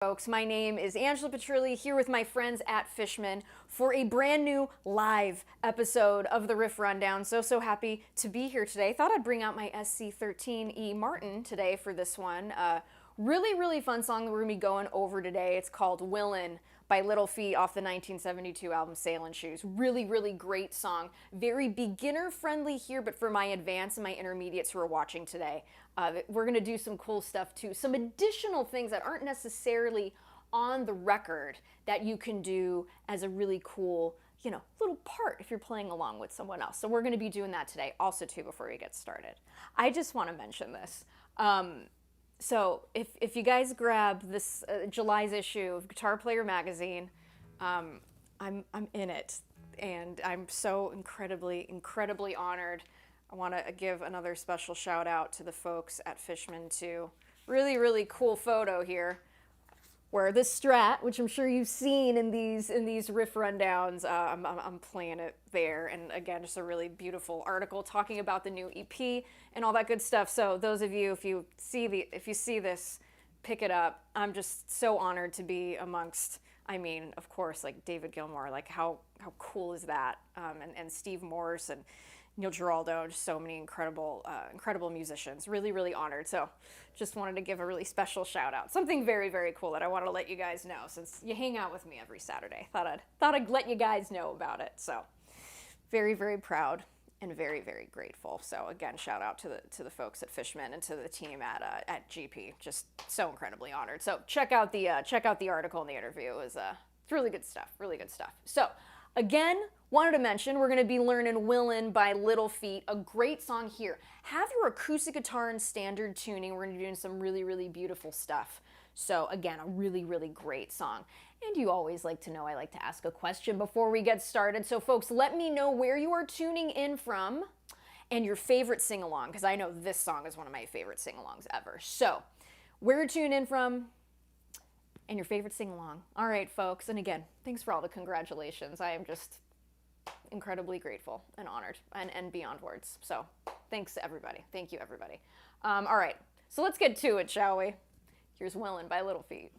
Folks, my name is Angela Petrilli here with my friends at Fishman for a brand new live episode of the Riff Rundown. So happy to be here today. Thought I'd bring out my SC13E Martin today for this one. Really fun song that we're going to be going over today. It's called Willin by Little Feat off the 1972 album Sailin' Shoes. Really great song. Very beginner friendly here, but for my advanced and my intermediates who are watching today, we're going to do some cool stuff too. Some additional things that aren't necessarily on the record that you can do as a really cool, little part if you're playing along with someone else. So we're going to be doing that today also too before we get started. I just want to mention this. So if you guys grab this July's issue of Guitar Player magazine, I'm in it, and I'm so incredibly honored. I want to give another special shout out to the folks at Fishman too. Really cool photo here, where this Strat, which I'm sure you've seen in these riff rundowns, I'm playing it there. And again, just a really beautiful article talking about the new EP and all that good stuff. So those of you, if you see this, pick it up. I'm just so honored to be amongst, of course, like David Gilmour, like how cool is that? And Steve Morse and Neil Giraldo, just so many incredible musicians. Really honored. So just wanted to give a really special shout out. Something very cool that I want to let you guys know, since you hang out with me every Saturday. Thought I'd let you guys know about it. So very proud and very grateful. So again, shout out to the folks at Fishman and to the team at GP. Just so incredibly honored. So check out the article and the interview. It's really good stuff. So again, wanted to mention, we're going to be learning Willin by Little Feat, a great song here. Have your acoustic guitar in standard tuning. We're going to be doing some really beautiful stuff. So again, a really great song. And you always like to know I like to ask a question before we get started. So folks, let me know where you are tuning in from and your favorite sing-along, because I know this song is one of my favorite sing-alongs ever. So where you're tuning in from and your favorite sing-along. All right, folks. And again, thanks for all the congratulations. I am just incredibly grateful and honored and beyond words. So thanks to everybody. Thank you, everybody. All right, so let's get to it, shall we? Here's Willin by Little Feat.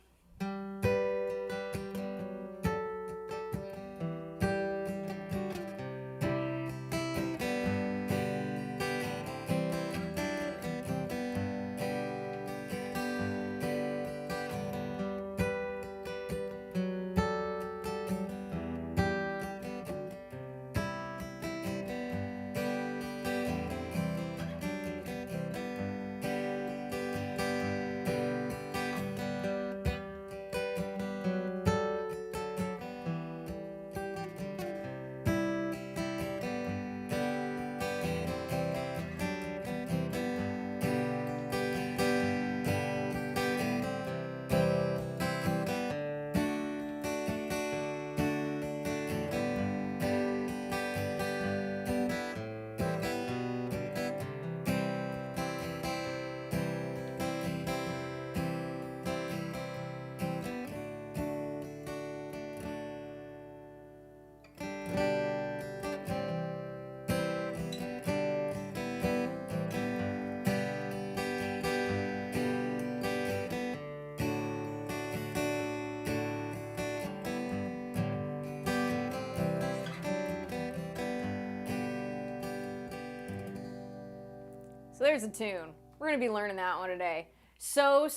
So there's a tune. We're going to be learning that one today. So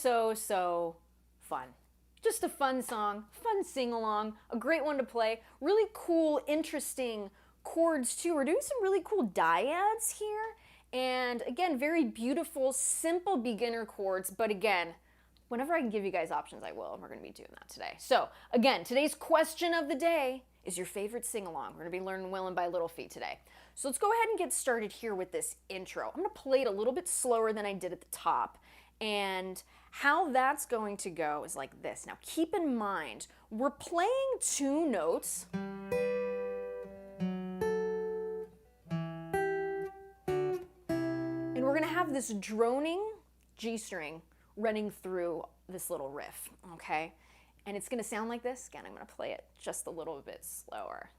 fun. Just a fun song, fun sing-along, a great one to play. Really cool, interesting chords too. We're doing some really cool dyads here. And again, very beautiful, simple beginner chords. But again, whenever I can give you guys options, I will. And we're going to be doing that today. So again, today's question of the day is your favorite sing-along. We're going to be learning Willin by Little Feat today. So let's go ahead and get started here with this intro. I'm going to play it a little bit slower than I did at the top. And how that's going to go is like this. Now keep in mind, we're playing two notes. And we're going to have this droning G string running through this little riff, okay? And it's going to sound like this. Again, I'm going to play it just a little bit slower.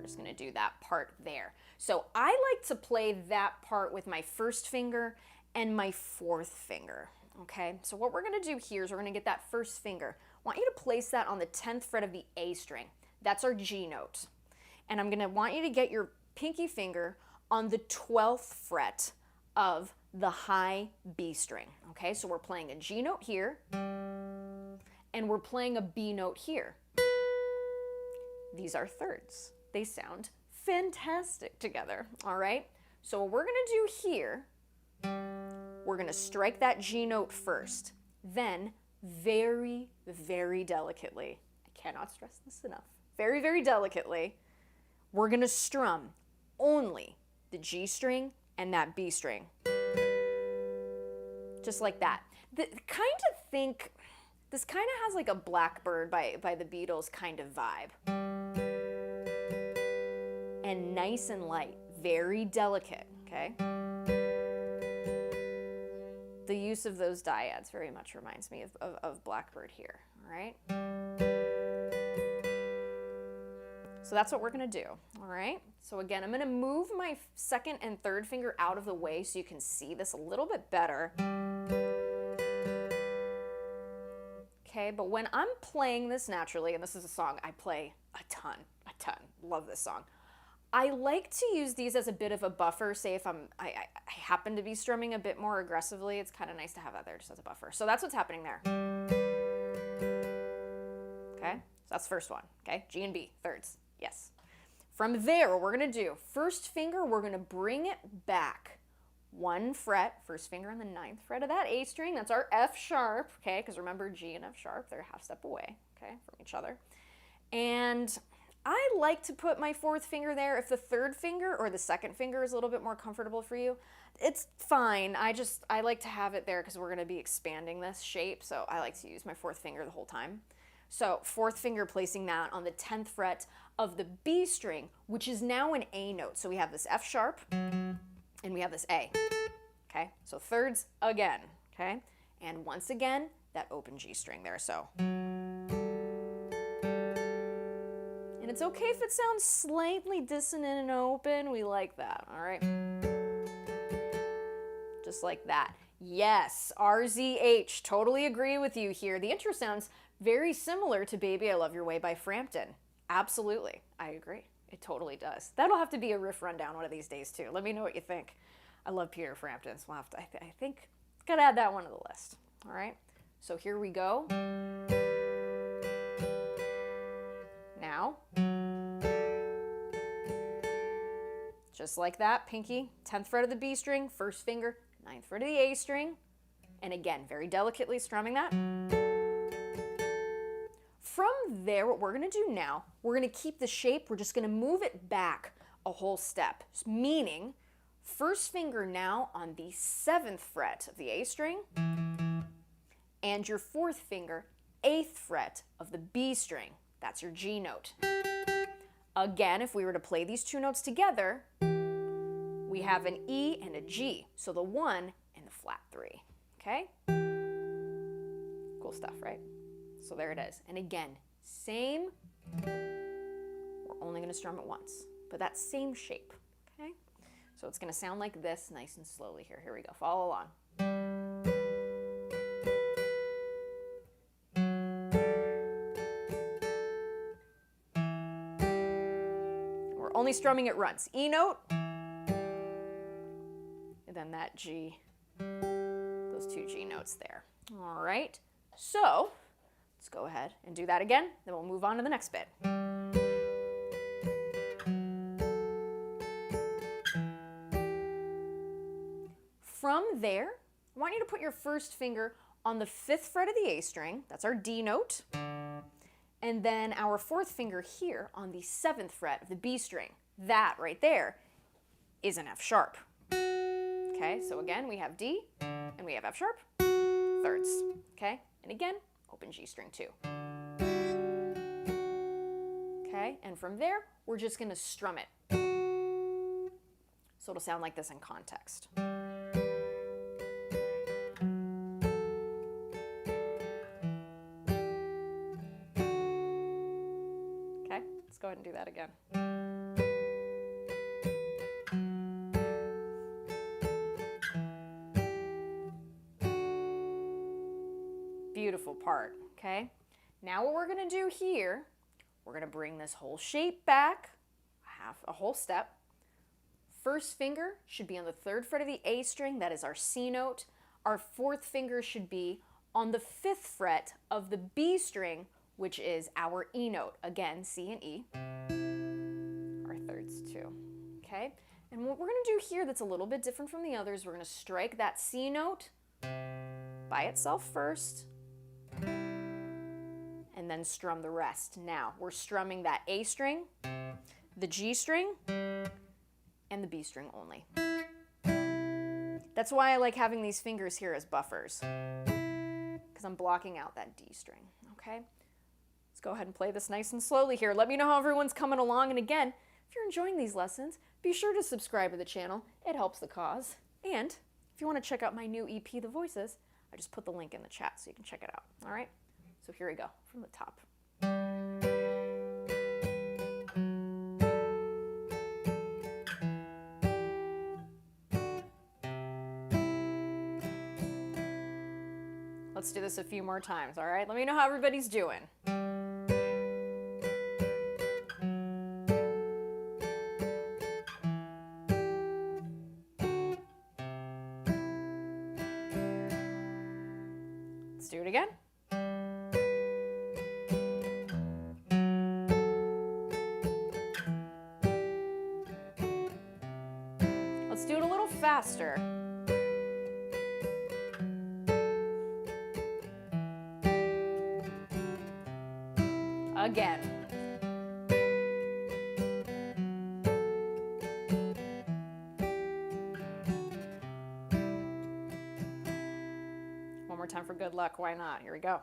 just gonna do that part there. So I like to play that part with my first finger and my fourth finger, okay? So what we're gonna do here is we're gonna get that first finger. I want you to place that on the 10th fret of the A string. That's our G note. And I'm gonna want you to get your pinky finger on the 12th fret of the high B string, okay? So we're playing a G note here, and we're playing a B note here. These are thirds. They sound fantastic together, all right? So what we're gonna do here, we're gonna strike that G note first, then very, very delicately, I cannot stress this enough, very, very delicately, we're gonna strum only the G string and that B string. Just like that. This kind of has like a Blackbird by the Beatles kind of vibe. And nice and light, very delicate, okay? The use of those dyads very much reminds me of Blackbird here, all right? So that's what we're gonna do, all right? So again, I'm gonna move my second and third finger out of the way so you can see this a little bit better. Okay, but when I'm playing this naturally, and this is a song I play a ton, love this song. I like to use these as a bit of a buffer, say if I happen to be strumming a bit more aggressively, it's kind of nice to have that there just as a buffer. So that's what's happening there. Okay, so that's the first one, okay? G and B, thirds, yes. From there, what we're gonna do, first finger, we're gonna bring it back one fret, first finger on the 9th fret of that A string, that's our F sharp, okay? Because remember G and F sharp, they're a half step away, okay, from each other. And I like to put my fourth finger there. If the third finger or the second finger is a little bit more comfortable for you, it's fine. I like to have it there because we're gonna be expanding this shape, so I like to use my fourth finger the whole time. So fourth finger, placing that on the 10th fret of the B string, which is now an A note. So we have this F sharp and we have this A, okay? So thirds again, okay? And once again, that open G string there, so. And it's okay if it sounds slightly dissonant and open, we like that, all right? Just like that. Yes, RZH, totally agree with you here. The intro sounds very similar to Baby I Love Your Way by Frampton. Absolutely, I agree. It totally does. That'll have to be a riff rundown one of these days too. Let me know what you think. I love Peter Frampton, so we'll have to, I think, gotta add that one to the list. All right, so here we go. Now, just like that, pinky, 10th fret of the B string, first finger, 9th fret of the A string, and again, very delicately strumming that. From there, what we're gonna do now, we're gonna keep the shape, we're just gonna move it back a whole step, meaning first finger now on the 7th fret of the A string, and your fourth finger, 8th fret of the B string. That's your G note. Again, if we were to play these two notes together, we have an E and a G, so the 1 and the flat 3, okay? Cool stuff, right? So there it is. And again, same, we're only gonna strum it once, but that same shape, okay? So it's gonna sound like this, nice and slowly here. Here we go, follow along. We're only strumming it once. E note, and then that G, those two G notes there. All right, so let's go ahead and do that again, then we'll move on to the next bit. From there, I want you to put your first finger on the 5th fret of the A string, that's our D note, and then our fourth finger here on the 7th fret of the B string. That right there is an F sharp. Okay, so again, we have D and we have F sharp, thirds, okay? And again, open G string 2. Okay, and from there, we're just gonna strum it. So it'll sound like this in context. Okay, let's go ahead and do that again. beautiful part, okay? Now what we're gonna do here, we're gonna bring this whole shape back, a whole step. First finger should be on the 3rd fret of the A string, that is our C note. Our 4th finger should be on the 5th fret of the B string, which is our E note. Again, C and E. Our 3rds too, okay? And what we're gonna do here that's a little bit different from the others, we're gonna strike that C note by itself first, and then strum the rest. Now, we're strumming that A string, the G string, and the B string only. That's why I like having these fingers here as buffers, because I'm blocking out that D string, okay? Let's go ahead and play this nice and slowly here. Let me know how everyone's coming along, and again, if you're enjoying these lessons, be sure to subscribe to the channel. It helps the cause. And if you want to check out my new EP, The Voices, I just put the link in the chat so you can check it out, all right? So here we go, from the top. Let's do this a few more times, all right? Let me know how everybody's doing. Let's do it again. Let's do it a little faster. Again. One more time for good luck, why not? Here we go.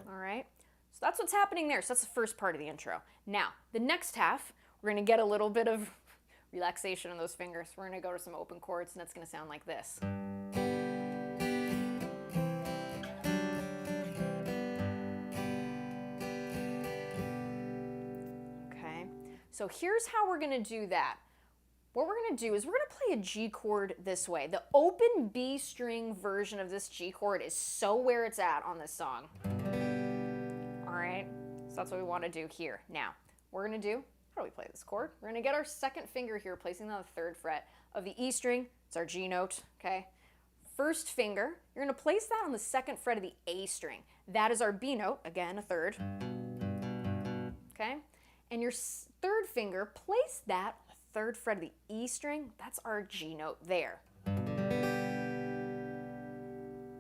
All right, so that's what's happening there. So that's the first part of the intro. Now, the next half, we're gonna get a little bit of relaxation in those fingers. We're gonna go to some open chords, and it's gonna sound like this. Okay, so here's how we're gonna do that. What we're gonna do is we're gonna play a G chord this way. The open B string version of this G chord is so where it's at on this song. All right, so that's what we wanna do here. Now, we're gonna do, how do we play this chord? We're gonna get our 2nd finger here, placing it on the 3rd fret of the E string. It's our G note, okay? 1st finger, you're gonna place that on the 2nd fret of the A string. That is our B note, again, a 3rd, okay? And your 3rd finger, place that on the 3rd fret of the E string. That's our G note there.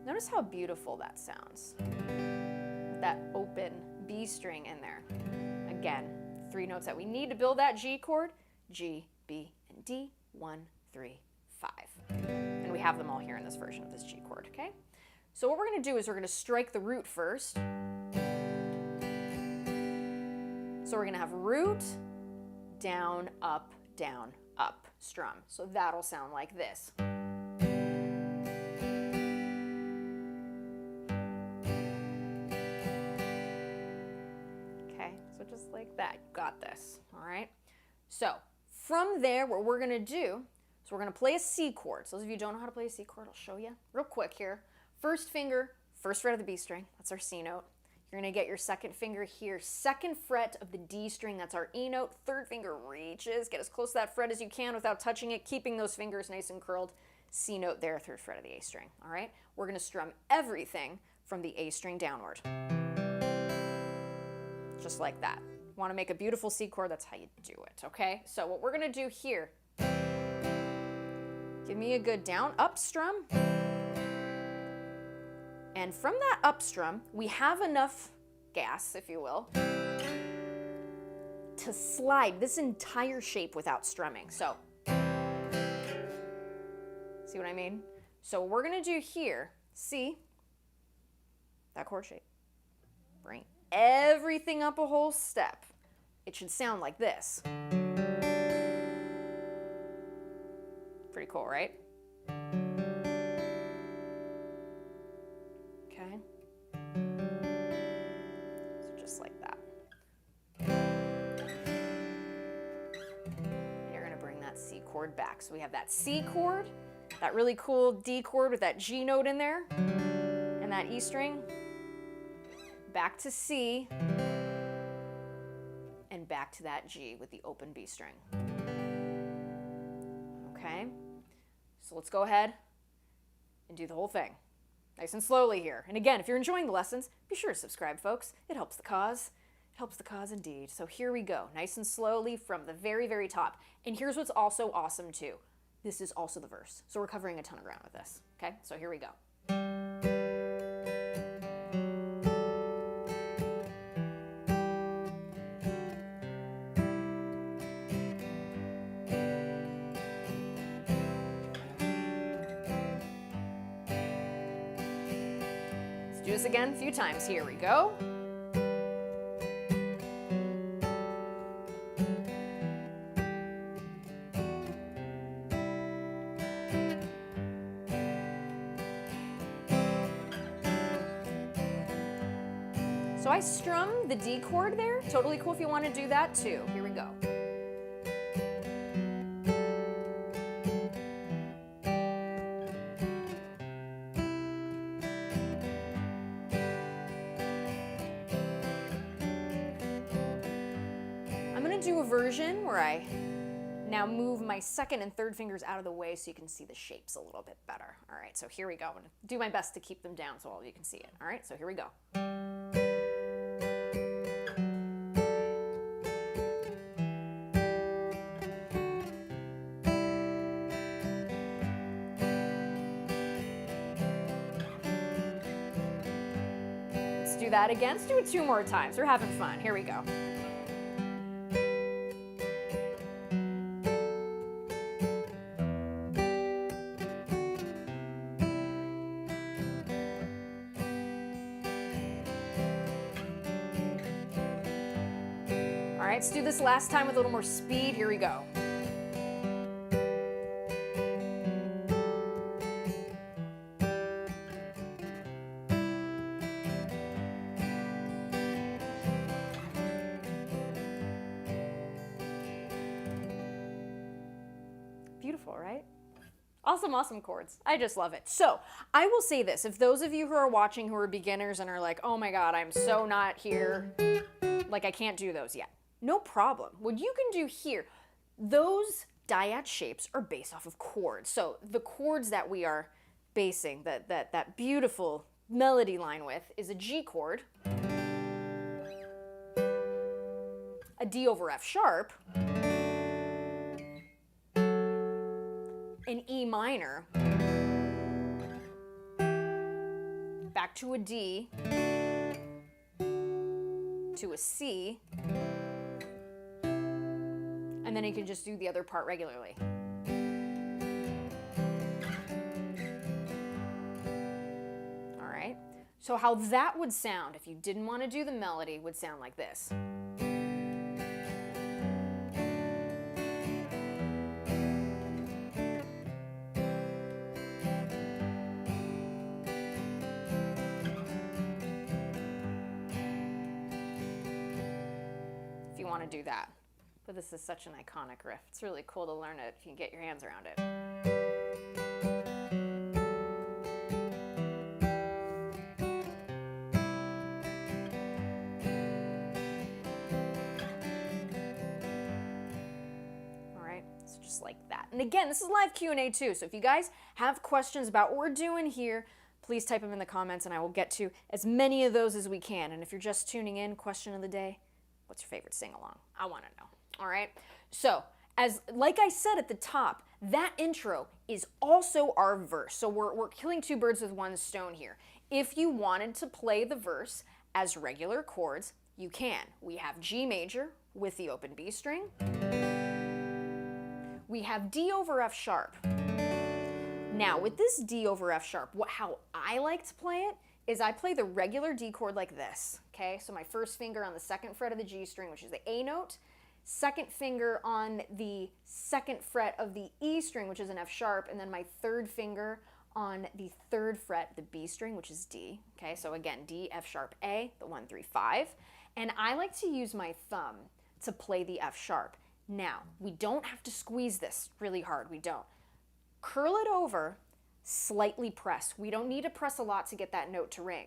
Notice how beautiful that sounds, with that open B string in there. Again, 3 notes that we need to build that G chord: G, B, and D. 1, 3, 5. And we have them all here in this version of this G chord, okay? So what we're gonna do is we're gonna strike the root first. So we're gonna have root, down, up, strum. So that'll sound like this. Just like that. You got this, all right? So from there, what we're gonna do is we're gonna play a C chord. So those of you who don't know how to play a C chord, I'll show you real quick here. 1st finger, 1st fret of the B string, that's our C note. You're gonna get your 2nd finger here, 2nd fret of the D string, that's our E note. 3rd finger reaches, get as close to that fret as you can without touching it, keeping those fingers nice and curled. C note there, 3rd fret of the A string, all right? We're gonna strum everything from the A string downward. Just like that. Want to make a beautiful C chord, that's how you do it, okay? So what we're gonna do here, give me a good down, up strum. And from that up strum, we have enough gas, if you will, to slide this entire shape without strumming. So, see what I mean? So what we're gonna do here, see that chord shape, bring everything up a whole step. It should sound like this. Pretty cool, right? Okay. So just like that. chord back. So we have that C chord, that really cool D chord with that G note in there, and that E string, back to C, and back to that G with the open B string. Okay, so let's go ahead and do the whole thing. Nice and slowly here. And again, if you're enjoying the lessons, be sure to subscribe, folks. It helps the cause. It helps the cause indeed. So here we go, nice and slowly from the very, very top. And here's what's also awesome too. This is also the verse. So we're covering a ton of ground with this. Okay, so here we go. Do this again a few times. Here we go. So I strum the D chord there. Totally cool if you want to do that too. Here we go. Do a version where I now move my second and third fingers out of the way so you can see the shapes a little bit better. All right, so here we go. I'm gonna do my best to keep them down so all of you can see it. All right, so here we go. Let's do that again. Let's do it 2 more times. We're having fun. Here we go. All right, let's do this last time with a little more speed. Here we go. Beautiful, right? Awesome, awesome chords. I just love it. So I will say this, if those of you who are watching who are beginners and are like, oh my God, I'm so not here, like I can't do those yet. No problem. What you can do here, those dyad shapes are based off of chords. So the chords that we are basing that beautiful melody line with is a G chord, a D over F sharp, an E minor, back to a D, to a C, and then you can just do the other part regularly. All right, so how that would sound if you didn't want to do the melody would sound like this. If you want to do that. But this is such an iconic riff. It's really cool to learn it if you can get your hands around it. All right, so just like that. And again, this is live Q&A too, so if you guys have questions about what we're doing here, please type them in the comments and I will get to as many of those as we can. And if you're just tuning in, question of the day, what's your favorite sing-along? I want to know. All right, so like I said at the top, that intro is also our verse. So we're killing 2 birds with 1 stone here. If you wanted to play the verse as regular chords, you can. We have G major with the open B string. We have D over F sharp. Now with this D over F sharp, how I like to play it is I play the regular D chord like this, okay? So my first finger on the 2nd fret of the G string, which is the A note, 2nd finger on the 2nd fret of the E string, which is an F sharp, and then my 3rd finger on the 3rd fret, the B string, which is D, okay? So again, D, F sharp, A, the 1, 3, 5. And I like to use my thumb to play the F sharp. Now, we don't have to squeeze this really hard, we don't. Curl it over, slightly press. We don't need to press a lot to get that note to ring.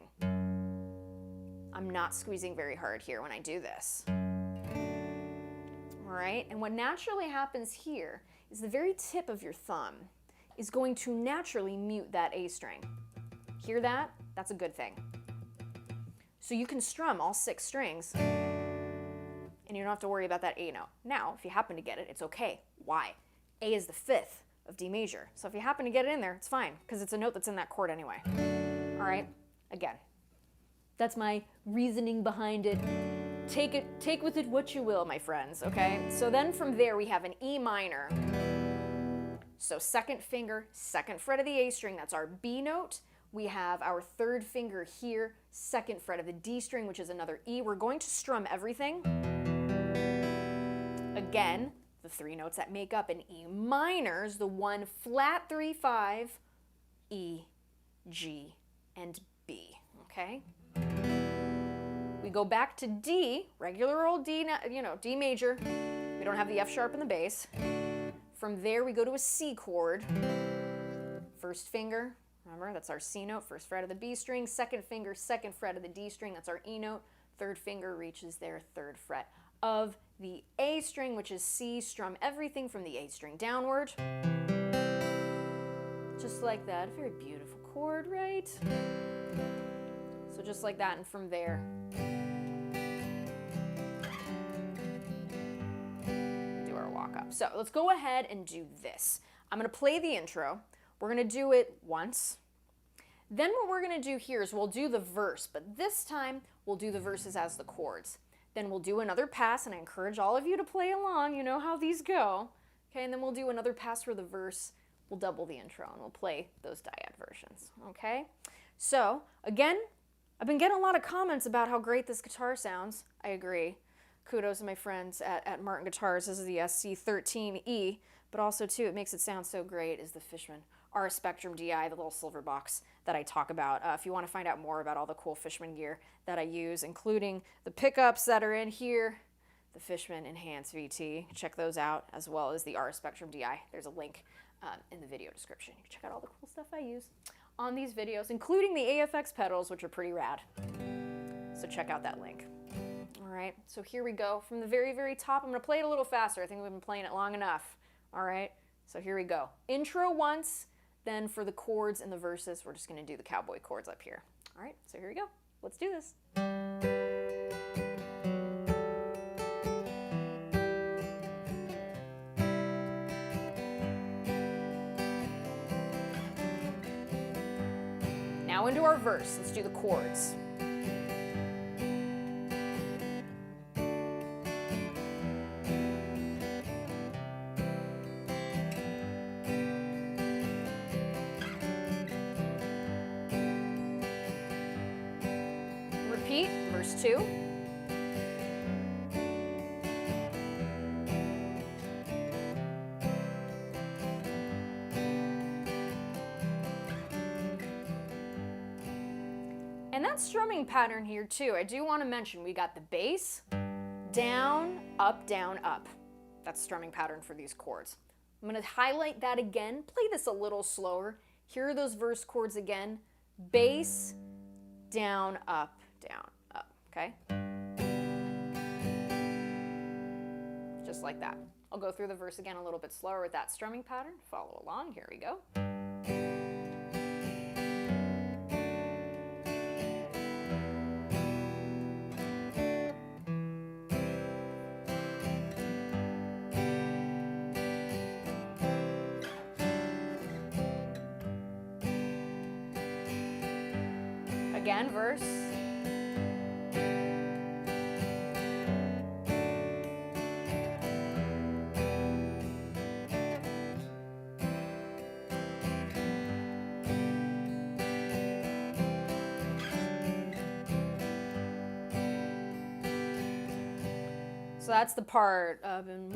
I'm not squeezing very hard here when I do this. All right, and what naturally happens here is the very tip of your thumb is going to naturally mute that A string. Hear that? That's a good thing. So you can strum all 6 strings and you don't have to worry about that A note. Now, if you happen to get it, it's okay. Why? A is the 5th of D major. So if you happen to get it in there, it's fine because it's a note that's in that chord anyway. All right, again, that's my reasoning behind it. Take with it what you will, my friends, okay? So then from there we have an E minor. So 2nd finger, 2nd fret of the A string, that's our B note. We have our 3rd finger here, 2nd fret of the D string, which is another E. We're going to strum everything. Again, the 3 notes that make up an E minor is the 1 flat 3 5, E, G, and B, okay? We go back to D, regular old D, D major. We don't have the F sharp in the bass. From there, we go to a C chord. 1st finger, remember, that's our C note, 1st fret of the B string. 2nd finger, 2nd fret of the D string, that's our E note. 3rd finger reaches their 3rd fret of the A string, which is C. Strum everything from the A string downward. Just like that. A very beautiful chord, right? So just like that, and from there, do our walk up. So let's go ahead and do this. I'm going to play the intro. We're going to do it once. Then what we're going to do here is we'll do the verse, but this time we'll do the verses as the chords. Then we'll do another pass, and I encourage all of you to play along. You know how these go. Okay, and then we'll do another pass for the verse. We'll double the intro, and we'll play those dyad versions. Okay? So, again, I've been getting a lot of comments about how great this guitar sounds. I agree. Kudos to my friends at Martin Guitars. This is the SC13E, but also, too, it makes it sound so great is the Fishman RS Spectrum DI, the little silver box that I talk about. If you want to find out more about all the cool Fishman gear that I use, including the pickups that are in here, the Fishman Enhanced VT, check those out, as well as the RS Spectrum DI. There's a link in the video description. You can check out all the cool stuff I use on these videos, including the AFX pedals, which are pretty rad. So check out that link. All right, so here we go. From the very, very top, I'm going to play it a little faster. I think we've been playing it long enough. All right, so here we go. Intro once, then for the chords and the verses, we're just going to do the cowboy chords up here. All right, so here we go. Let's do this. Now into our verse. Let's do the chords. Repeat, verse 2. And that strumming pattern here too, I do want to mention, we got the bass, down, up, down, up. That's strumming pattern for these chords. I'm going to highlight that again, play this a little slower. Here are those verse chords again. Bass, down, up, okay? Just like that. I'll go through the verse again a little bit slower with that strumming pattern. Follow along, here we go. Again, verse. So that's the part. I've been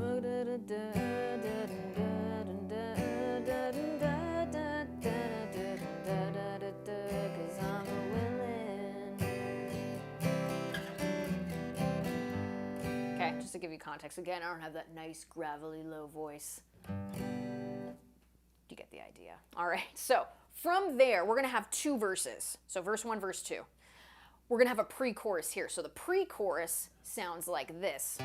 to give you context. Again, I don't have that nice gravelly low voice. You get the idea. All right, so from there, we're gonna have two verses. So verse 1, verse 2. We're gonna have a pre-chorus here. So the pre-chorus sounds like this.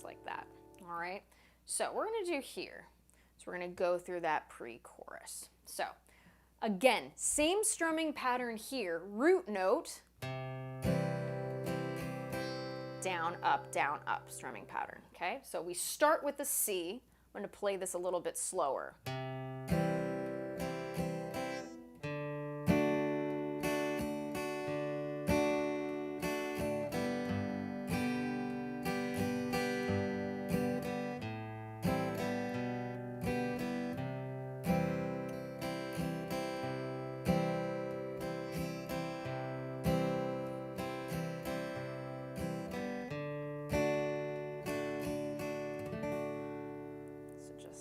Like that. All right, so we're going to do here. So we're going to go through that pre-chorus. So again, same strumming pattern here, root note, down, up, strumming pattern. Okay, so we start with the C. I'm going to play this a little bit slower.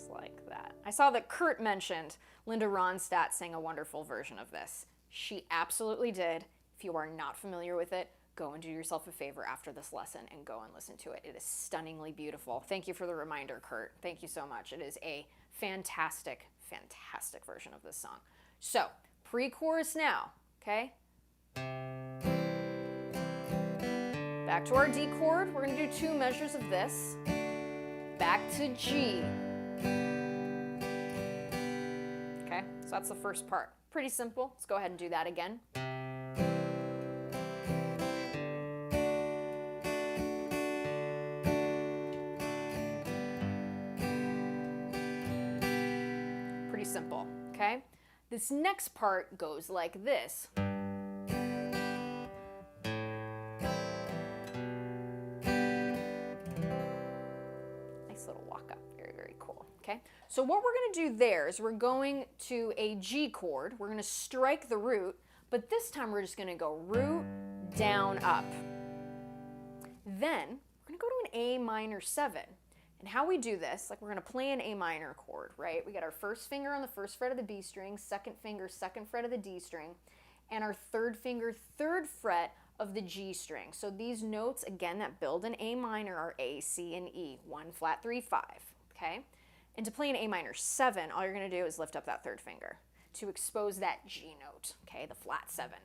Like that. I saw that Kurt mentioned Linda Ronstadt sang a wonderful version of this. She absolutely did. If you are not familiar with it, go and do yourself a favor after this lesson and go and listen to it. It is stunningly beautiful. Thank you for the reminder, Kurt. Thank you so much. It is a fantastic, fantastic version of this song. So, pre-chorus now, okay? Back to our D chord. We're going to do two measures of this. Back to G. Okay, so that's the first part. Pretty simple. Let's go ahead and do that again. Pretty simple, okay? This next part goes like this. Little walk up, very, very cool, okay? So what we're gonna do there is we're going to a G chord, we're gonna strike the root, but this time we're just gonna go root, down, up. Then we're gonna go to an A minor 7. And how we do this, like we're gonna play an A minor chord, right? We got our first finger on the first fret of the B string, second finger, second fret of the D string, and our third finger, third fret of the G string. So these notes, again, that build an A minor are A, C, and E, 1 flat 3 5, okay? And to play an A minor 7, all you're gonna do is lift up that third finger to expose that G note, okay, the flat 7.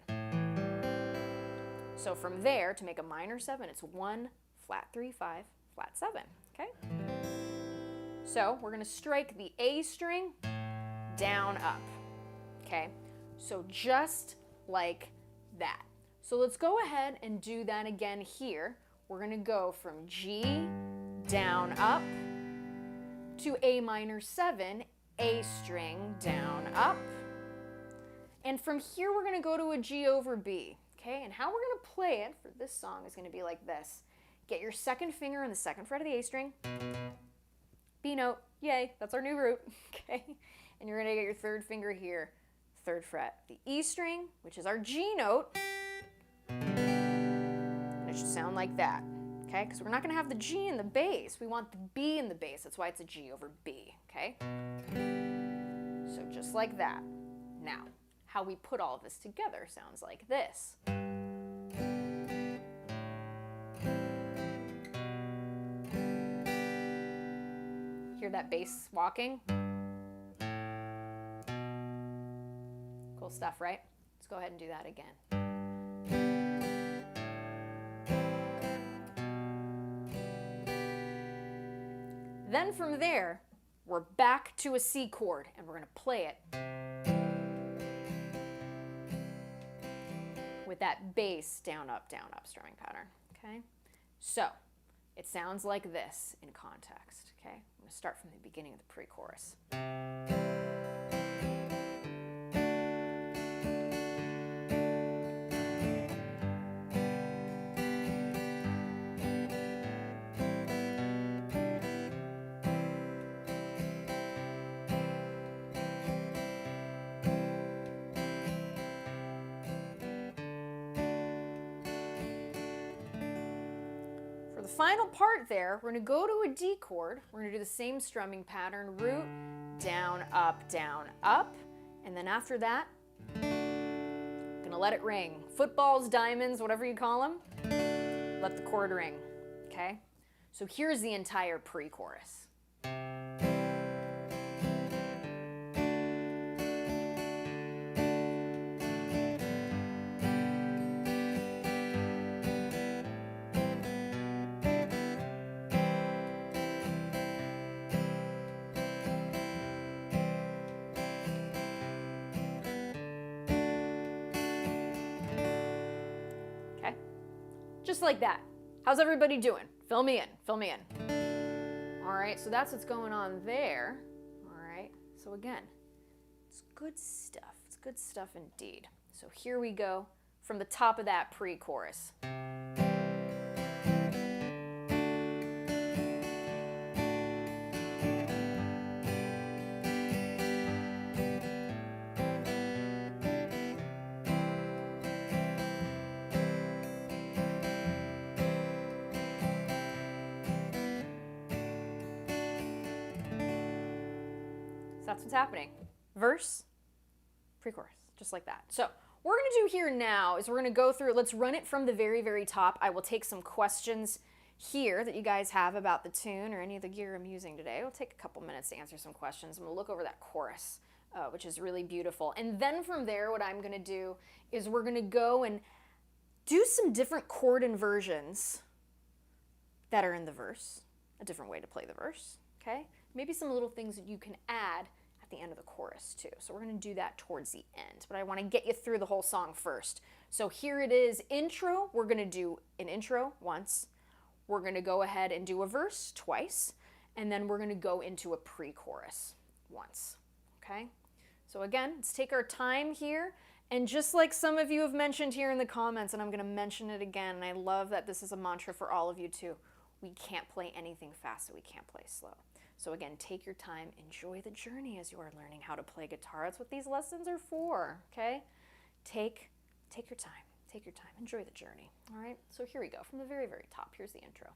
So from there, to make a minor 7, it's 1 flat 3 5, flat 7, okay? So we're gonna strike the A string, down, up, okay? So just like that. So let's go ahead and do that again here. We're gonna go from G, down, up, to A minor 7, A string, down, up. And from here, we're gonna go to a G over B, okay? And how we're gonna play it for this song is gonna be like this. Get your second finger on the second fret of the A string, B note, yay, that's our new root, okay? And you're gonna get your third finger here, third fret, the E string, which is our G note, and it should sound like that, okay? Because we're not gonna have the G in the bass, we want the B in the bass, that's why it's a G over B, okay? So just like that. Now, how we put all of this together sounds like this. Hear that bass walking? Cool stuff, right? Let's go ahead and do that again. Then from there, we're back to a C chord, and we're gonna play it with that bass down, up strumming pattern, okay? So, it sounds like this in context, okay? I'm gonna start from the beginning of the pre-chorus. final part there, we're going to go to a D chord. We're going to do the same strumming pattern, root, down, up, and then after that, going to let it ring. Footballs, diamonds, whatever you call them, let the chord ring, okay? So here's the entire pre-chorus. Just like that. How's everybody doing? Fill me in, fill me in. All right, so that's what's going on there. All right, so again, it's good stuff. It's good stuff indeed. So here we go from the top of that pre-chorus. That's what's happening. Verse, pre-chorus, just like that. So what we're going to do here now is we're going to go through, let's run it from the very, very top. I will take some questions here that you guys have about the tune or any of the gear I'm using today. It'll take a couple minutes to answer some questions. I'm going to look over that chorus, which is really beautiful. And then from there, what I'm going to do is we're going to go and do some different chord inversions that are in the verse, a different way to play the verse, okay? Maybe some little things that you can add at the end of the chorus too. So we're going to do that towards the end, but I want to get you through the whole song first. So here it is, intro. We're going to do an intro once. We're going to go ahead and do a verse twice, and then we're going to go into a pre-chorus once, okay? So again, let's take our time here, and just like some of you have mentioned here in the comments, and I'm going to mention it again, and I love that this is a mantra for all of you too, we can't play anything fast, so we can't play slow. So again, take your time, enjoy the journey as you are learning how to play guitar. That's what these lessons are for, okay? Take your time, enjoy the journey, all right? So here we go, from the very, very top, here's the intro.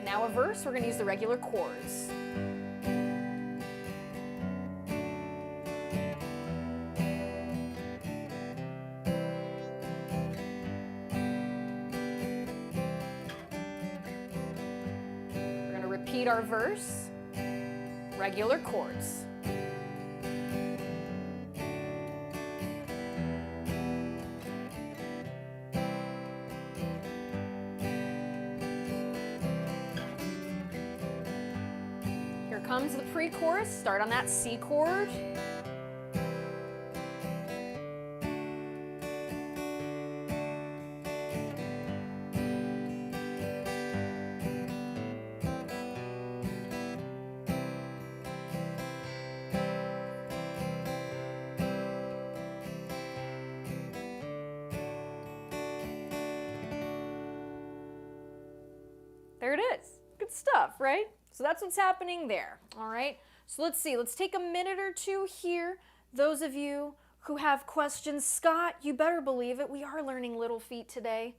Now a verse, we're gonna use the regular chords. Repeat our verse, regular chords. Here comes the pre-chorus. Start on that C chord. There it is. Good stuff, right? So that's what's happening there, all right? So let's see. Let's take a minute or two here. Those of you who have questions, Scott, you better believe it. We are learning Little Feet today.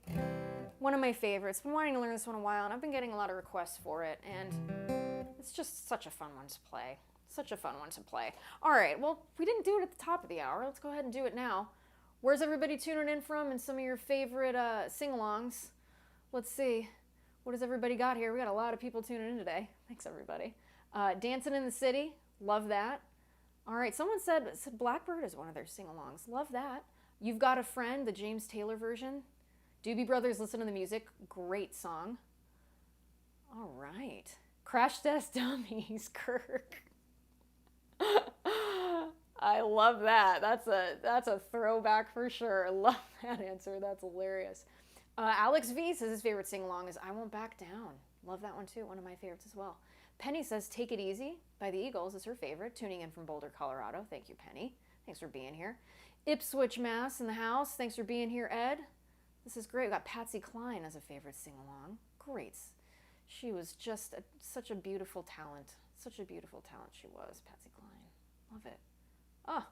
One of my favorites. Been wanting to learn this one a while, and I've been getting a lot of requests for it, and it's just such a fun one to play. Such a fun one to play. All right, well, we didn't do it at the top of the hour. Let's go ahead and do it now. Where's everybody tuning in from and some of your favorite sing-alongs? Let's see. What has everybody got here? We got a lot of people tuning in today. Thanks, everybody. Dancing in the City. Love that. All right, someone said Blackbird is one of their sing-alongs. Love that. You've Got a Friend, the James Taylor version. Doobie Brothers, Listen to the Music. Great song. All right. Crash Test Dummies, Kirk. I love that. That's a throwback for sure. Love that answer. That's hilarious. Alex V says his favorite sing-along is I Won't Back Down. Love that one too. One of my favorites as well. Penny says Take It Easy by the Eagles is her favorite. Tuning in from Boulder, Colorado. Thank you, Penny. Thanks for being here. Ipswich, Mass. in the house. Thanks for being here, Ed. This is great. We got Patsy Cline as a favorite sing-along. Great. She was just such a beautiful talent. Such a beautiful talent she was, Patsy Cline. Love it. Oh,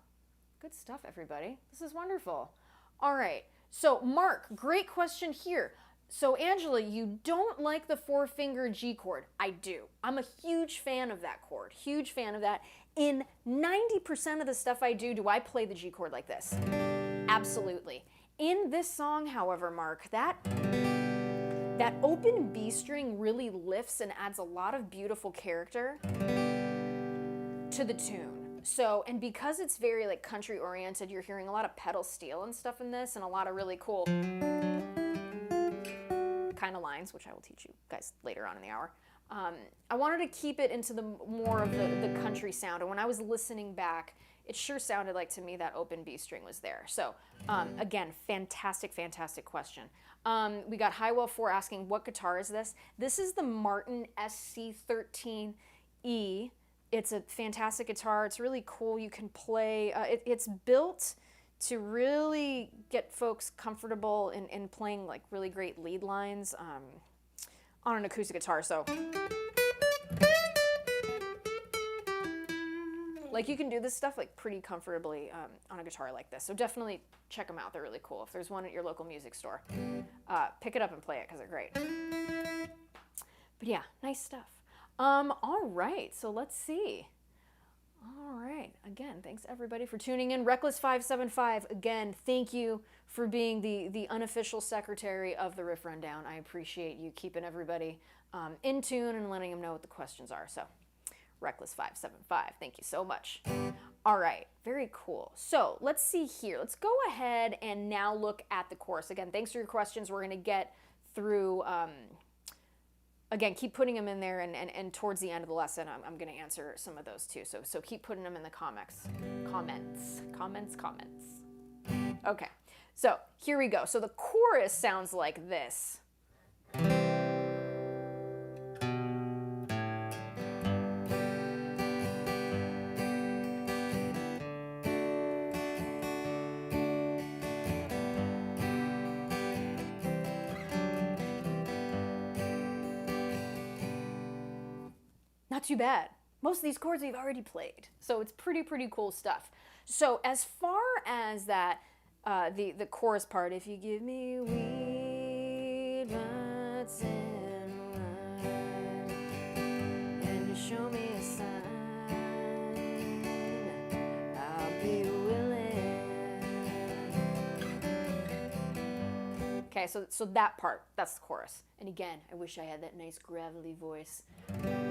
good stuff, everybody. This is wonderful. All right. So, Mark, great question here. So, Angela, you don't like the 4-finger G chord. I do. I'm a huge fan of that chord. Huge fan of that. In 90% of the stuff I do I play the G chord like this? Absolutely. In this song, however, Mark, that open B string really lifts and adds a lot of beautiful character to the tune. So, and because it's very like country oriented, you're hearing a lot of pedal steel and stuff in this and a lot of really cool kind of lines, which I will teach you guys later on in the hour. I wanted to keep it into the more of the country sound. And when I was listening back, it sure sounded like to me that open B string was there. So again, fantastic, fantastic question. We got Highwell 4 asking, what guitar is this? This is the Martin SC13E. It's a fantastic guitar. It's really cool. You can play. It's built to really get folks comfortable in playing like really great lead lines on an acoustic guitar. So like you can do this stuff like pretty comfortably on a guitar like this. So definitely check them out. They're really cool. If there's one at your local music store, pick it up and play it because they're great. But yeah, nice stuff. All right, so let's see. All right, again, thanks everybody for tuning in. Reckless575, again, thank you for being the unofficial secretary of the Riff Rundown. I appreciate you keeping everybody in tune and letting them know what the questions are. So, Reckless575, thank you so much. All right, very cool. So let's see here. Let's go ahead and now look at the chorus. Again, thanks for your questions. We're going to get through... Again, keep putting them in there, and towards the end of the lesson, I'm going to answer some of those too. So keep putting them in the comments. Okay, so here we go. So the chorus sounds like this. Not too bad. Most of these chords we've already played, so it's pretty cool stuff. So as far as that, the chorus part, if you give me weed, nuts, and wine, and you show me a sign, I'll be willing. Okay, so that part, that's the chorus. And again, I wish I had that nice gravelly voice.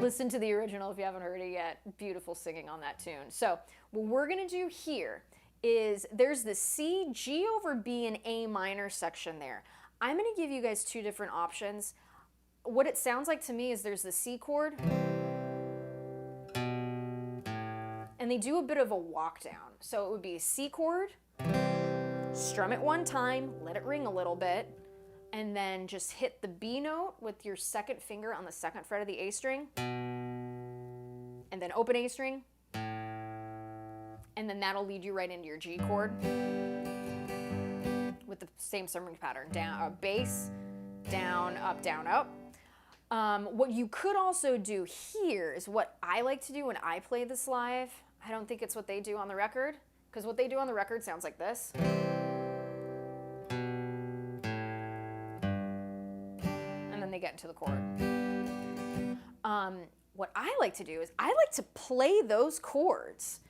Listen to the original if you haven't heard it yet. Beautiful singing on that tune. So what we're going to do here is there's the C, G over B, and A minor section there. I'm going to give you guys two different options. What it sounds like to me is there's the C chord, and they do a bit of a walk down. So it would be a C chord, strum it one time, let it ring a little bit, and then just hit the B note with your second finger on the second fret of the A string, and then open A string, and then that'll lead you right into your G chord with the same strumming pattern. Down, bass, down, up, down, up. What you could also do here is what I like to do when I play this live. I don't think it's what they do on the record, because what they do on the record sounds like this. They get into the chord. What I like to do is I like to play those chords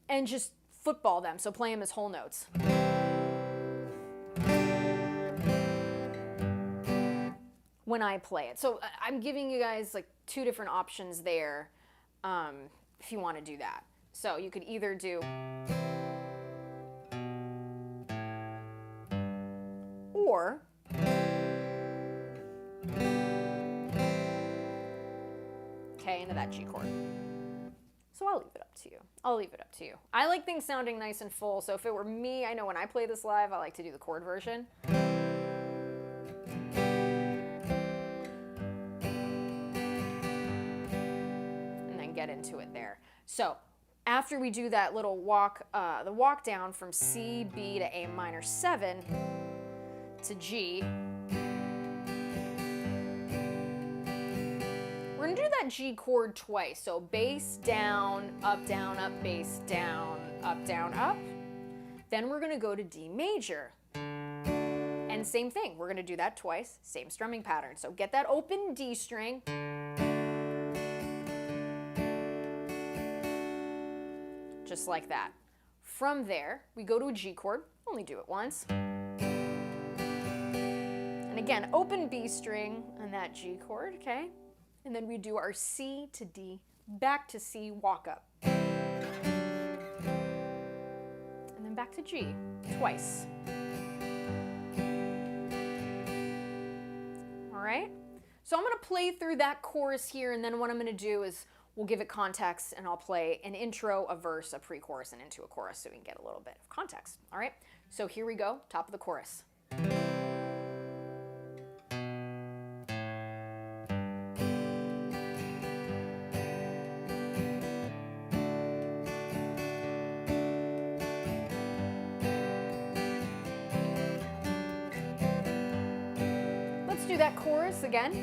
and just football them, so play them as whole notes. When I play it. So I'm giving you guys like two different options there if you want to do that. So you could either do or into that G chord. So I'll leave it up to you. I like things sounding nice and full, so if it were me, I know when I play this live, I like to do the chord version. And then get into it there. So after we do that little walk, the walk down from C, B to A minor 7 to G, we're gonna do that G chord twice. So bass, down, up, bass, down, up. Then we're gonna go to D major. And same thing, we're gonna do that twice, same strumming pattern. So get that open D string. Just like that. From there, we go to a G chord, only do it once. And again, open B string and that G chord, okay? And then we do our C to D, back to C, walk up. And then back to G, twice. All right? So I'm gonna play through that chorus here, and then what I'm gonna do is we'll give it context, and I'll play an intro, a verse, a pre-chorus, and into a chorus so we can get a little bit of context. All right? So here we go, top of the chorus. Let's do that chorus again.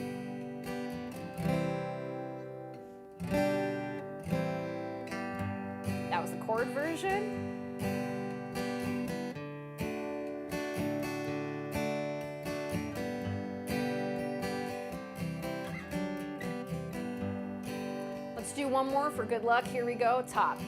That was the chord version. Let's do one more for good luck. Here we go, top.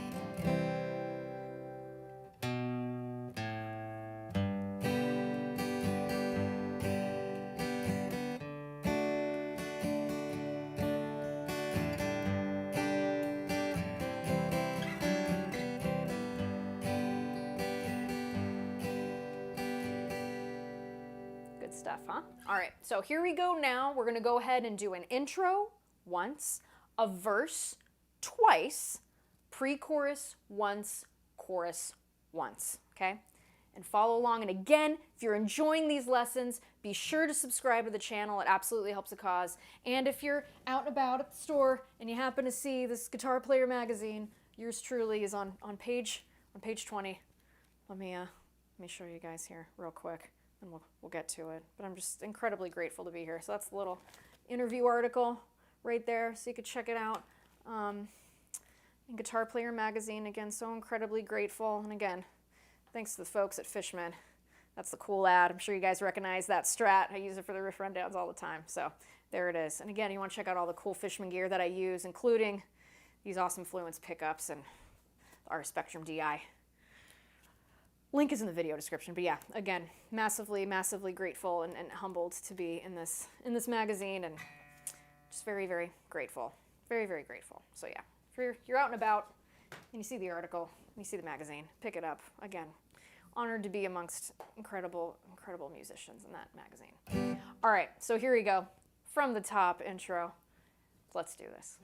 Stuff, huh? All right, so here we go now. We're gonna go ahead and do an intro once, a verse twice, pre-chorus once, chorus once, okay? And follow along. And again, if you're enjoying these lessons, be sure to subscribe to the channel. It absolutely helps the cause. And if you're out and about at the store and you happen to see this Guitar Player magazine, yours truly is on page 20. Let me show you guys here real quick. And we'll get to it. But I'm just incredibly grateful to be here. So that's the little interview article right there, so you could check it out. In Guitar Player magazine, again, so incredibly grateful. And again, thanks to the folks at Fishman. That's the cool ad. I'm sure you guys recognize that Strat. I use it for the riff rundowns all the time. So there it is. And again, you want to check out all the cool Fishman gear that I use, including these awesome Fluence pickups and our Spectrum DI. Link is in the video description, but yeah, again, massively, massively grateful and humbled to be in this magazine, and just very, very grateful. Very, very grateful. So yeah, if you're out and about and you see the article, and you see the magazine, pick it up. Again, honored to be amongst incredible, incredible musicians in that magazine. All right, so here we go. From the top intro, let's do this.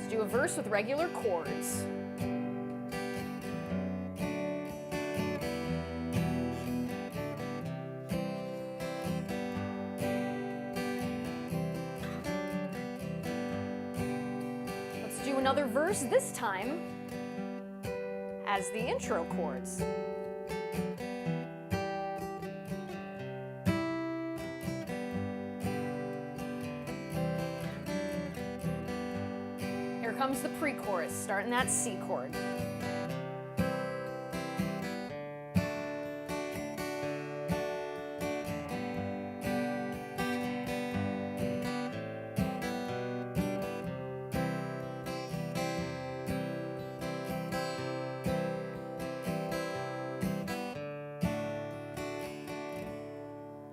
Do a verse with regular chords. Let's do another verse, this time as the intro chords. Here comes the pre-chorus, starting that C chord.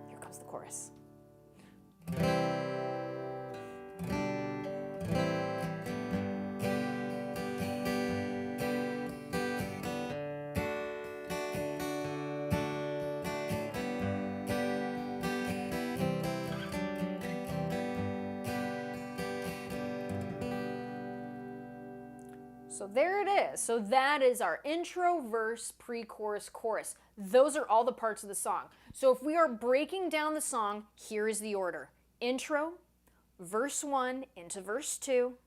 Here comes the chorus. So there it is. So that is our intro, verse, pre-chorus, chorus. Those are all the parts of the song. So if we are breaking down the song, here is the order. Intro, verse 1 into verse 2,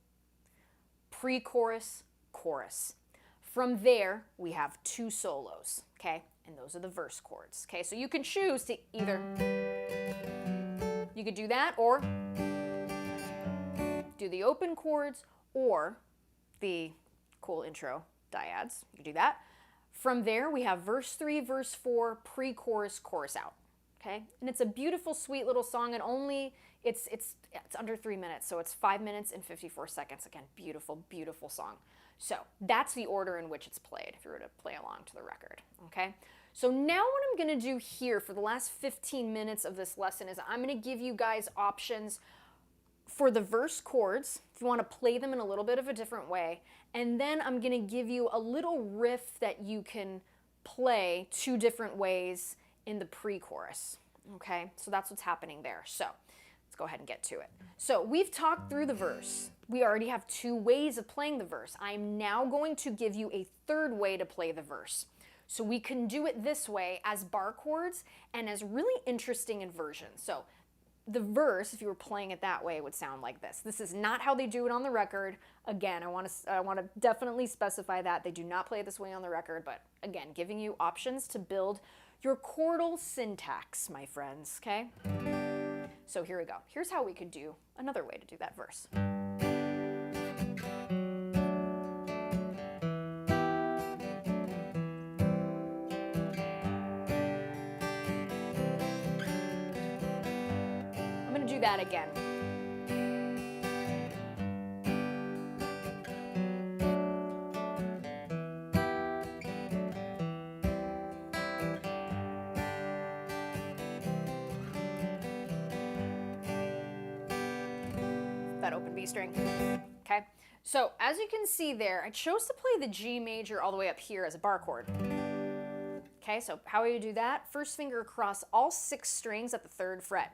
pre-chorus, chorus. From there, we have 2 solos, okay? And those are the verse chords, okay? So you can choose to either, you could do that, or do the open chords, or the cool intro dyads. You can do that. From there, we have verse 3, verse 4, pre-chorus, chorus out, okay? And it's a beautiful, sweet little song, and only, it's under 3 minutes, so it's 5 minutes and 54 seconds. Again, beautiful, beautiful song. So that's the order in which it's played, if you were to play along to the record, okay? So now what I'm gonna do here for the last 15 minutes of this lesson is I'm gonna give you guys options for the verse chords, if you want to play them in a little bit of a different way, and then I'm going to give you a little riff that you can play 2 different ways in the pre-chorus, okay? So that's what's happening there. So let's go ahead and get to it. So we've talked through the verse. We already have 2 ways of playing the verse. I'm now going to give you a 3rd way to play the verse. So we can do it this way as bar chords and as really interesting inversions. So the verse, if you were playing it that way, would sound like this. This is not how they do it on the record. Again, I want to definitely specify that. They do not play it this way on the record, but again, giving you options to build your chordal syntax, my friends, okay? So here we go. Here's how we could do another way to do that verse. Do that again. That open B string. Okay, so as you can see there, I chose to play the G major all the way up here as a bar chord. Okay, so how do you do that? First finger across all 6 strings at the 3rd fret.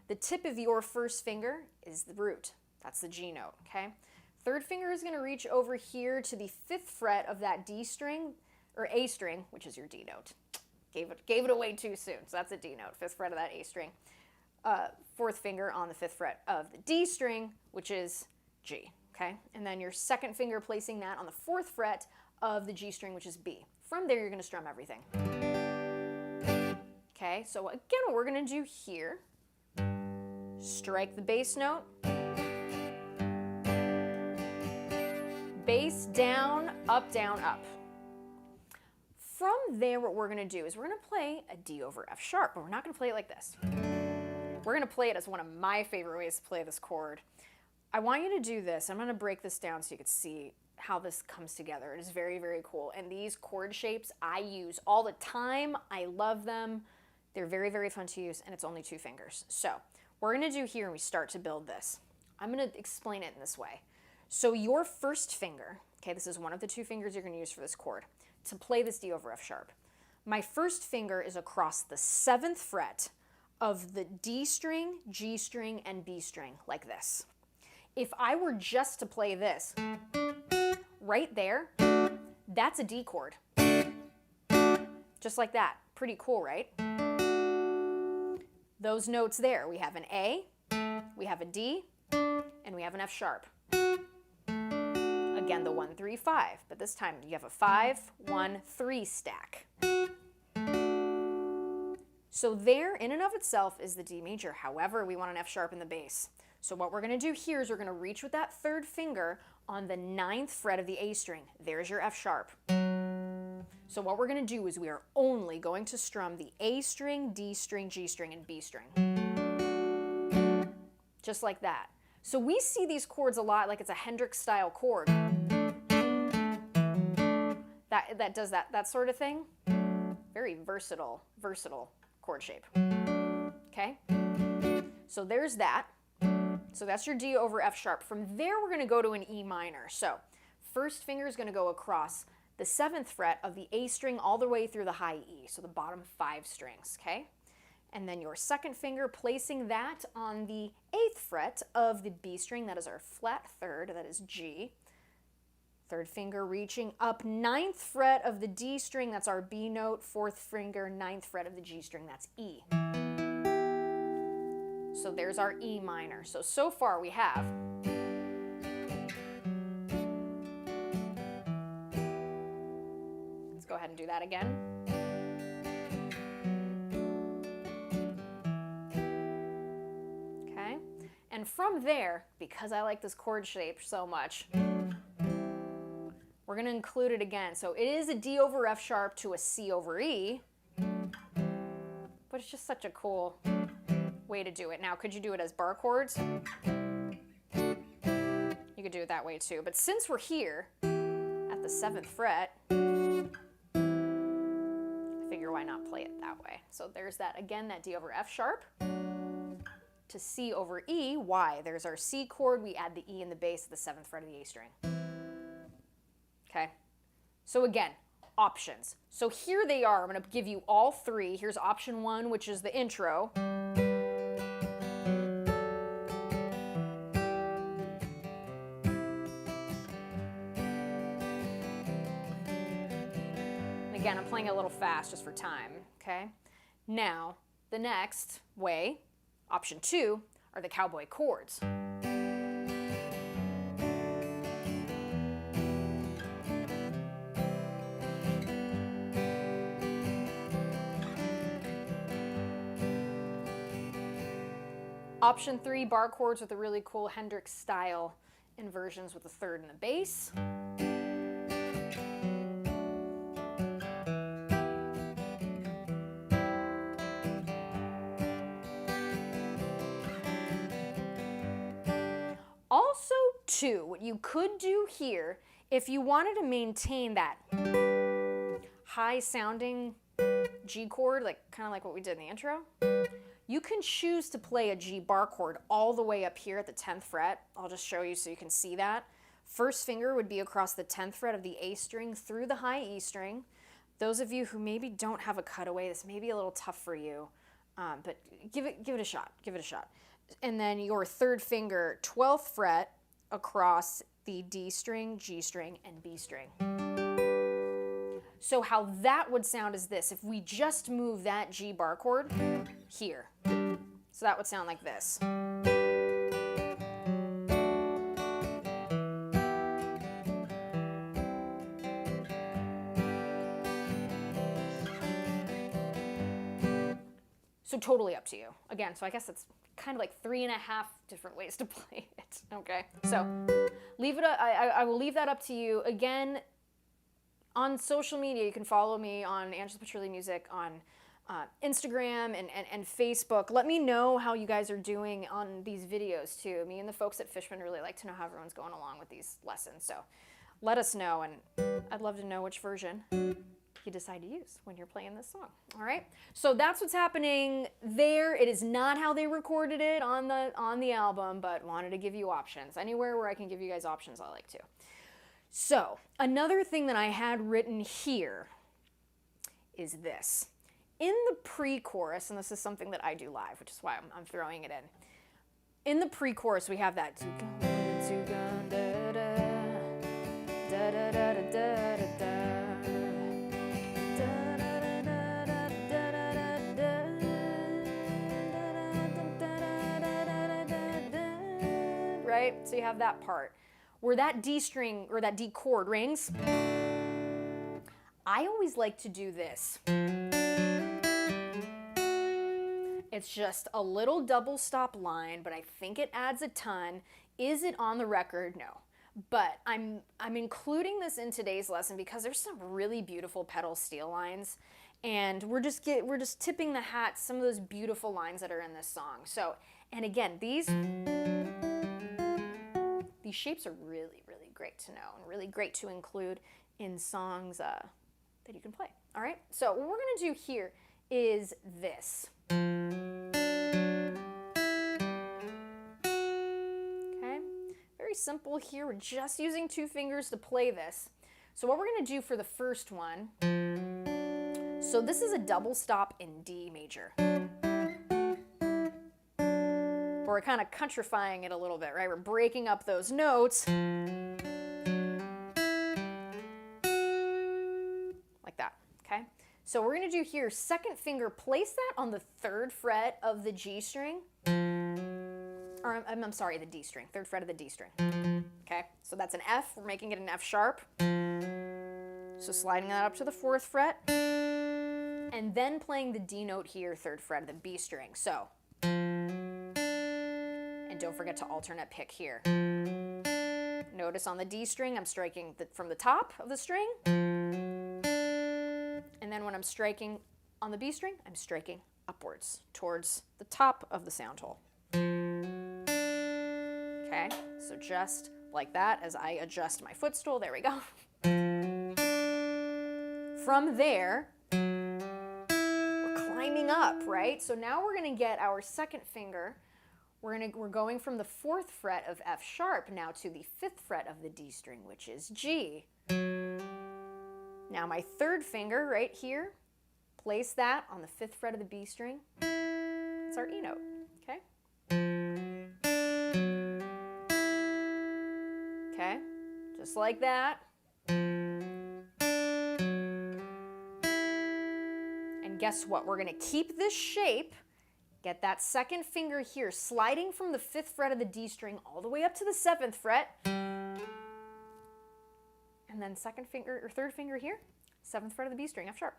The tip of your first finger is the root. That's the G note, okay? 3rd finger is going to reach over here to the 5th fret of that D string, or A string, which is your D note. Gave it away too soon, so that's a D note, 5th fret of that A string. 4th finger on the 5th fret of the D string, which is G, okay? And then your 2nd finger placing that on the 4th fret of the G string, which is B. From there, you're going to strum everything. Okay, so again, what we're going to do here, strike the bass note, bass down, up, up. From there, what we're going to do is we're going to play a D over F sharp, but we're not going to play it like this. We're going to play it as one of my favorite ways to play this chord. I want you to do this. I'm going to break this down so you can see how this comes together. It is very, very cool. And these chord shapes I use all the time. I love them. They're very, very fun to use, and it's only 2 fingers. So what we're going to do here when we start to build this, I'm going to explain it in this way. So your first finger, okay, this is one of the 2 fingers you're going to use for this chord, to play this D over F sharp. My first finger is across the 7th fret of the D string, G string, and B string, like this. If I were just to play this, right there, that's a D chord. Just like that. Pretty cool, right? Those notes there, we have an A, we have a D, and we have an F sharp. Again, the 1, 3, 5, but this time you have a 5, 1, 3 stack. So there, in and of itself, is the D major. However, we want an F sharp in the bass. So what we're going to do here is we're going to reach with that 3rd finger on the 9th fret of the A string. There's your F sharp. So what we're going to do is we are only going to strum the A string, D string, G string, and B string. Just like that. So we see these chords a lot like it's a Hendrix style chord. That does that sort of thing. Very versatile chord shape. Okay? So there's that. So that's your D over F sharp. From there, we're going to go to an E minor. So first finger is going to go across the 7th fret of the A string all the way through the high E, so the bottom 5 strings, okay? And then your 2nd finger placing that on the 8th fret of the B string, that is our flat 3rd, that is G. 3rd finger reaching up 9th fret of the D string, that's our B note. 4th finger, 9th fret of the G string, that's E. So there's our E minor. So far we have do that again. Okay, and from there, because I like this chord shape so much, we're going to include it again. So it is a D over F sharp to a C over E, but it's just such a cool way to do it. Now, could you do it as bar chords? You could do it that way too. But since we're here at the 7th fret, I figure why not play it that way. So there's that, again, that D over F sharp to C over E. Why? There's our C chord. We add the E in the bass of the 7th fret of the A string. Okay? So again, options. So here they are. I'm going to give you all three. Here's option 1, which is the intro. Again, I'm playing a little fast just for time, okay? Now, the next way, option 2, are the cowboy chords. Option 3, bar chords with a really cool Hendrix style inversions with the 3rd and the bass. Also, too, what you could do here, if you wanted to maintain that high sounding G chord, like kind of like what we did in the intro, you can choose to play a G bar chord all the way up here at the 10th fret. I'll just show you so you can see that. First finger would be across the 10th fret of the A string through the high E string. Those of you who maybe don't have a cutaway, this may be a little tough for you, but give it a shot. Give it a shot. And then your 3rd finger, 12th fret, across the D string, G string, and B string. So how that would sound is this. If we just move that G bar chord here. So that would sound like this. So totally up to you. Again, so I guess it's kind of like 3.5 different ways to play it. Okay, so leave it. I will leave that up to you. Again, on social media, you can follow me on Angela Petrilli Music on Instagram and Facebook. Let me know how you guys are doing on these videos too. Me and the folks at Fishman really like to know how everyone's going along with these lessons. So let us know, and I'd love to know which version you decide to use when you're playing this song. All right, so that's what's happening there. It is not how they recorded it on the album, but wanted to give you options. Anywhere where I can give you guys options, I like to. So another thing that I had written here is this. In the pre-chorus, and this is something that I do live, which is why I'm throwing it in. In the pre-chorus, we have that. Right? So you have that part. Where that D string or that D chord rings, I always like to do this. It's just a little double stop line, but I think it adds a ton. Is it on the record? No. But I'm including this in today's lesson because there's some really beautiful pedal steel lines, and we're just tipping the hat some of those beautiful lines that are in this song. So, and again, these shapes are really, really great to know and really great to include in songs that you can play. All right, so what we're gonna do here is this. Okay, very simple here. We're just using 2 fingers to play this. So what we're gonna do for the first one, so this is a double stop in D major. We're kind of countrifying it a little bit, right? We're breaking up those notes. Like that, okay? So we're gonna do here, 2nd finger, place that on the 3rd fret of the G string. Or I'm sorry, the D string, 3rd fret of the D string. Okay, so that's an F, we're making it an F sharp. So sliding that up to the 4th fret, and then playing the D note here, 3rd fret of the B string. So, and don't forget to alternate pick here. Notice on the D string, I'm striking from the top of the string, and then when I'm striking on the B string, I'm striking upwards towards the top of the sound hole. Okay, so just like that as I adjust my footstool. There we go. From there, we're climbing up, right? So now we're going to get our 2nd finger. We're going from the 4th fret of F sharp now to the 5th fret of the D string, which is G. Now my 3rd finger right here, place that on the 5th fret of the B string. It's our E note, okay? Okay, just like that. And guess what? We're going to keep this shape. Get that 2nd finger here, sliding from the 5th fret of the D string all the way up to the 7th fret. And then 2nd finger or 3rd finger here, 7th fret of the B string, F sharp.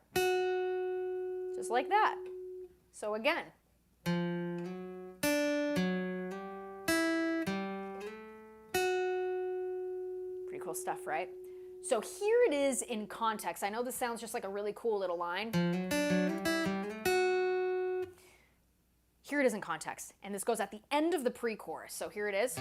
Just like that. So again. Pretty cool stuff, right? So here it is in context. I know this sounds just like a really cool little line. Here it is in context, and this goes at the end of the pre-chorus. So here it is.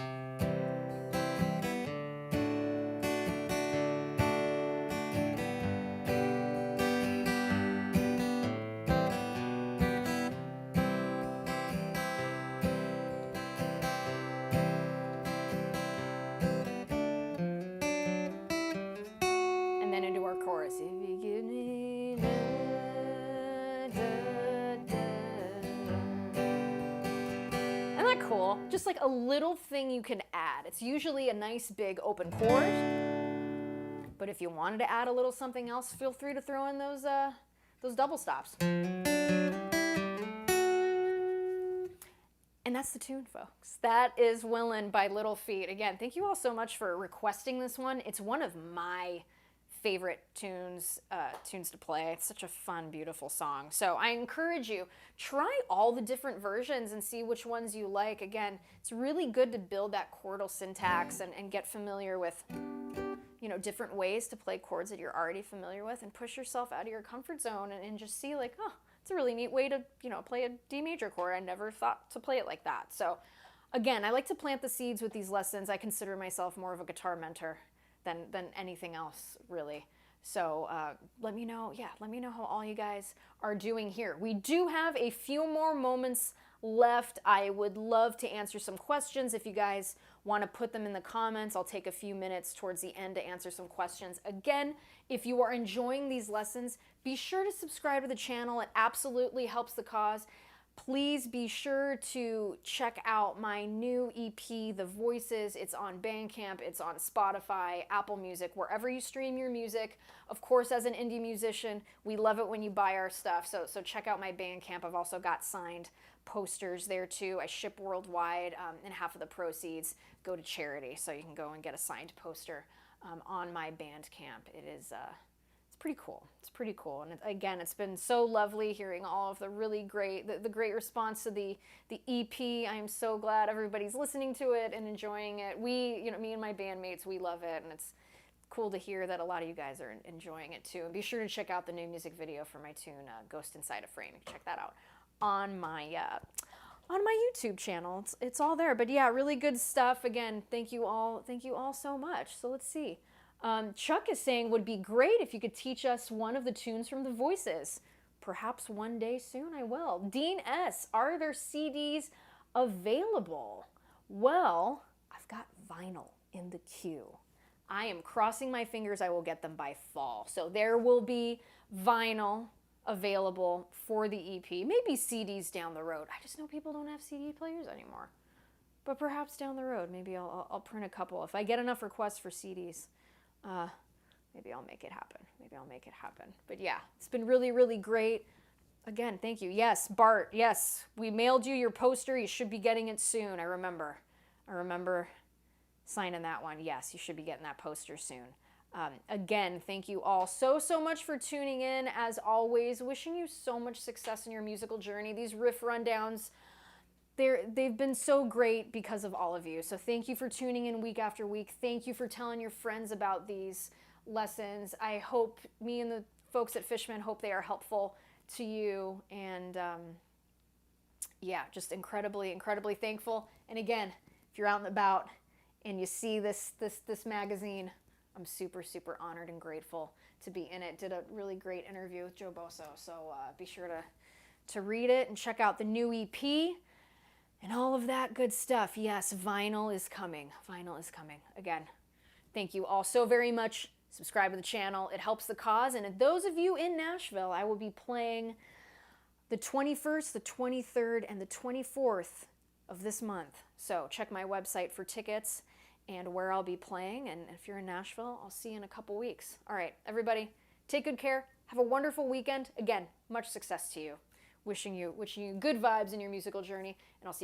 And then into our chorus. If you give me da, da, da. Isn't that cool? Just like a little thing you can add. It's usually a nice big open chord, but if you wanted to add a little something else, feel free to throw in those double stops. And that's the tune, folks. That is Willin by Little Feat. Again, thank you all so much for requesting this one. It's one of my favorite tunes to play. It's such a fun, beautiful song. So I encourage you, try all the different versions and see which ones you like. Again, it's really good to build that chordal syntax and get familiar with, you know, different ways to play chords that you're already familiar with, and push yourself out of your comfort zone and just see like, oh, it's a really neat way to, you know, play a D major chord. I never thought to play it like that. So again, I like to plant the seeds with these lessons. I consider myself more of a guitar mentor than anything else, really. So let me know how all you guys are doing here. We do have a few more moments left. I would love to answer some questions. If you guys want to put them in the comments, I'll take a few minutes towards the end to answer some questions. Again, if you are enjoying these lessons, be sure to subscribe to the channel. It absolutely helps the cause. Please be sure to check out my new EP, The Voices. It's on Bandcamp, it's on Spotify, Apple Music, wherever you stream your music. Of course, as an indie musician, we love it when you buy our stuff, so check out my Bandcamp. I've also got signed posters there too. I ship worldwide, and half of the proceeds go to charity, so you can go and get a signed poster on my Bandcamp. It is it's pretty cool. It's pretty cool. And again, it's been so lovely hearing all of the really great, the great response to the EP. I am so glad everybody's listening to it and enjoying it. We, you know, me and my bandmates, we love it. And it's cool to hear that a lot of you guys are enjoying it too. And be sure to check out the new music video for my tune, Ghost Inside a Frame. You can check that out on my YouTube channel. It's all there. But yeah, really good stuff. Again, thank you all so much. So let's see. Chuck is saying, would be great if you could teach us one of the tunes from The Voices. Perhaps one day soon I will. Dean S., are there CDs available? Well, I've got vinyl in the queue. I am crossing my fingers I will get them by fall. So there will be vinyl available for the EP. Maybe CDs down the road. I just know people don't have CD players anymore. But perhaps down the road, maybe I'll print a couple. If I get enough requests for CDs, maybe I'll make it happen. But yeah, it's been really, really great. Again, thank you. Yes, Bart, yes, we mailed you your poster. You should be getting it soon. I remember signing that one. Yes, you should be getting that poster soon. Again, thank you all so much for tuning in. As always, wishing you so much success in your musical journey. These riff rundowns, they've been so great because of all of you. So thank you for tuning in week after week. Thank you for telling your friends about these lessons. I hope me and the folks at Fishman hope they are helpful to you. And yeah, just incredibly thankful. And again, if you're out and about and you see this magazine, I'm super honored and grateful to be in it. Did a really great interview with Joe Boso. So be sure to read it and check out the new EP and all of that good stuff. Yes, vinyl is coming. Vinyl is coming. Again, thank you all so very much. Subscribe to the channel. It helps the cause. And those of you in Nashville, I will be playing the 21st, the 23rd, and the 24th of this month. So check my website for tickets and where I'll be playing. And if you're in Nashville, I'll see you in a couple weeks. All right, everybody, take good care. Have a wonderful weekend. Again, much success to you. Wishing you good vibes in your musical journey, and I'll see you